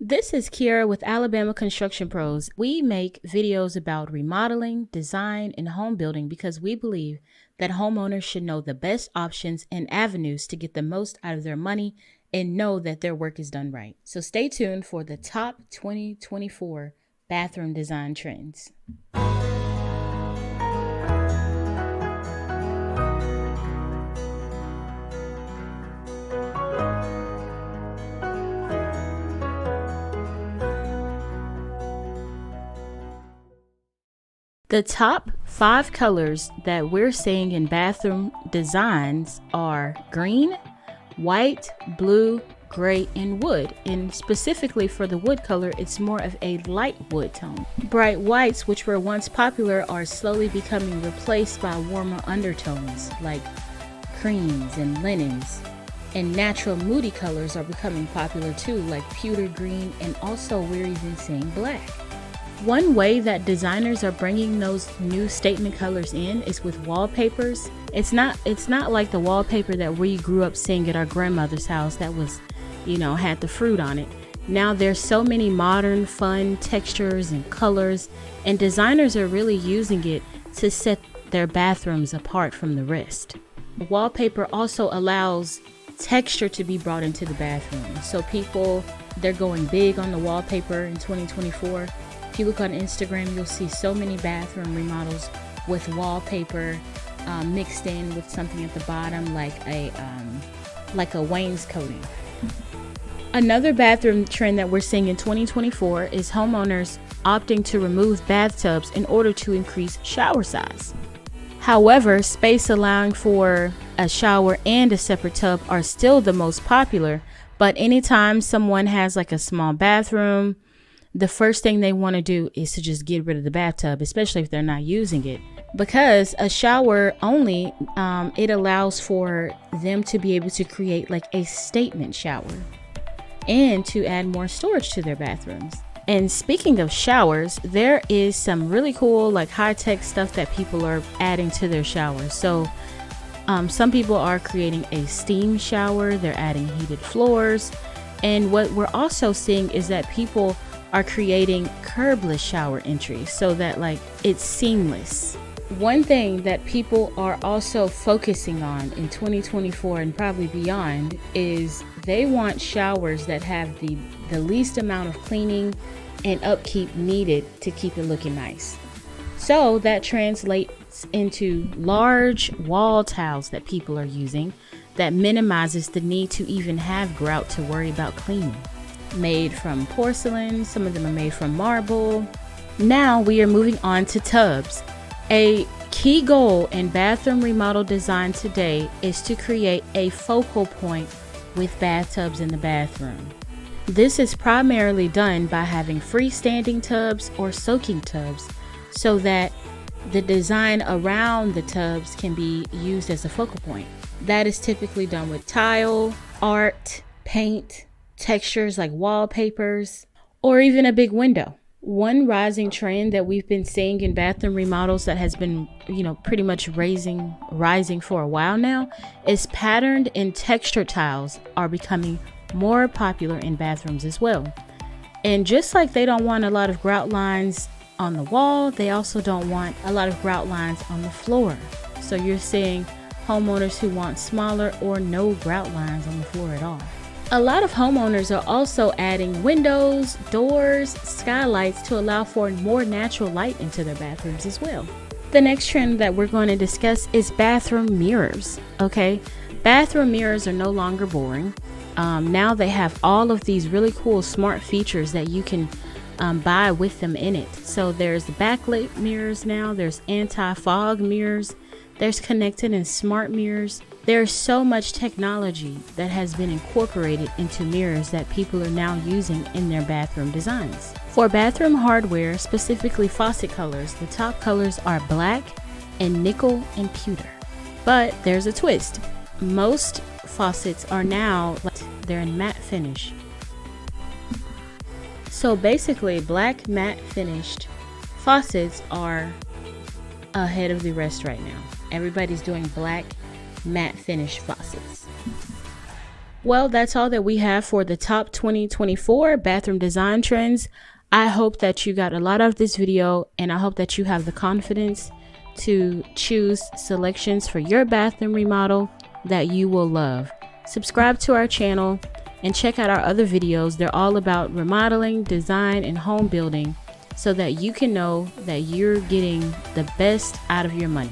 This is Kiara with Alabama Construction Pros. We make videos about remodeling, design, and home building because we believe that homeowners should know the best options and avenues to get the most out of their money and know that their work is done right. So stay tuned for the top 2024 bathroom design trends. The top 5 colors that we're seeing in bathroom designs are green, white, blue, gray, and wood. And specifically for the wood color, it's more of a light wood tone. Bright whites, which were once popular, are slowly becoming replaced by warmer undertones like creams and linens. And natural moody colors are becoming popular too, like pewter green, and also we're even seeing black. One way that designers are bringing those new statement colors in is with wallpapers. It's not like the wallpaper that we grew up seeing at our grandmother's house that was, had the fruit on it. Now there's so many modern, fun textures and colors, and designers are really using it to set their bathrooms apart from the rest. The wallpaper also allows texture to be brought into the bathroom. So they're going big on the wallpaper in 2024. If you look on Instagram, you'll see so many bathroom remodels with wallpaper mixed in with something at the bottom like a wainscoting. Another bathroom trend that we're seeing in 2024 is homeowners opting to remove bathtubs in order to increase shower size. However, space allowing for a shower and a separate tub are still the most popular, but anytime someone has like a small bathroom, the first thing they want to do is to just get rid of the bathtub, especially if they're not using it. Because a shower only, it allows for them to be able to create like a statement shower and to add more storage to their bathrooms. And speaking of showers, there is some really cool like high-tech stuff that people are adding to their showers. So some people are creating a steam shower, they're adding heated floors. And what we're also seeing is that people are creating curbless shower entries so that like it's seamless. One thing that people are also focusing on in 2024 and probably beyond is they want showers that have the least amount of cleaning and upkeep needed to keep it looking nice. So that translates into large wall tiles that people are using that minimizes the need to even have grout to worry about cleaning. Made from porcelain, some of them are made from marble. Now we are moving on to tubs. A key goal in bathroom remodel design today is to create a focal point with bathtubs in the bathroom. This is primarily done by having freestanding tubs or soaking tubs so that the design around the tubs can be used as a focal point. That is typically done with tile, art, paint, textures like wallpapers, or even a big window. One rising trend that we've been seeing in bathroom remodels that has been, pretty much rising for a while now is patterned and textured tiles are becoming more popular in bathrooms as well. And just like they don't want a lot of grout lines on the wall, they also don't want a lot of grout lines on the floor. So you're seeing homeowners who want smaller or no grout lines on the floor at all. A lot of homeowners are also adding windows, doors, skylights to allow for more natural light into their bathrooms as well. The next trend that we're going to discuss is bathroom mirrors. Okay, bathroom mirrors are no longer boring. Now they have all of these really cool smart features that you can buy with them in it. So there's backlit mirrors now, there's anti-fog mirrors, there's connected and smart mirrors. There's so much technology that has been incorporated into mirrors that people are now using in their bathroom designs. For bathroom hardware, specifically faucet colors, the top colors are black and nickel and pewter. But there's a twist. Most faucets are now, they're in matte finish. So basically, black matte finished faucets are ahead of the rest right now. Everybody's doing black matte finish faucets. Well, that's all that we have for the top 2024 bathroom design trends. I hope that you got a lot out of this video, and I hope that you have the confidence to choose selections for your bathroom remodel that you will love. Subscribe to our channel and check out our other videos. They're all about remodeling, design, and home building so that you can know that you're getting the best out of your money.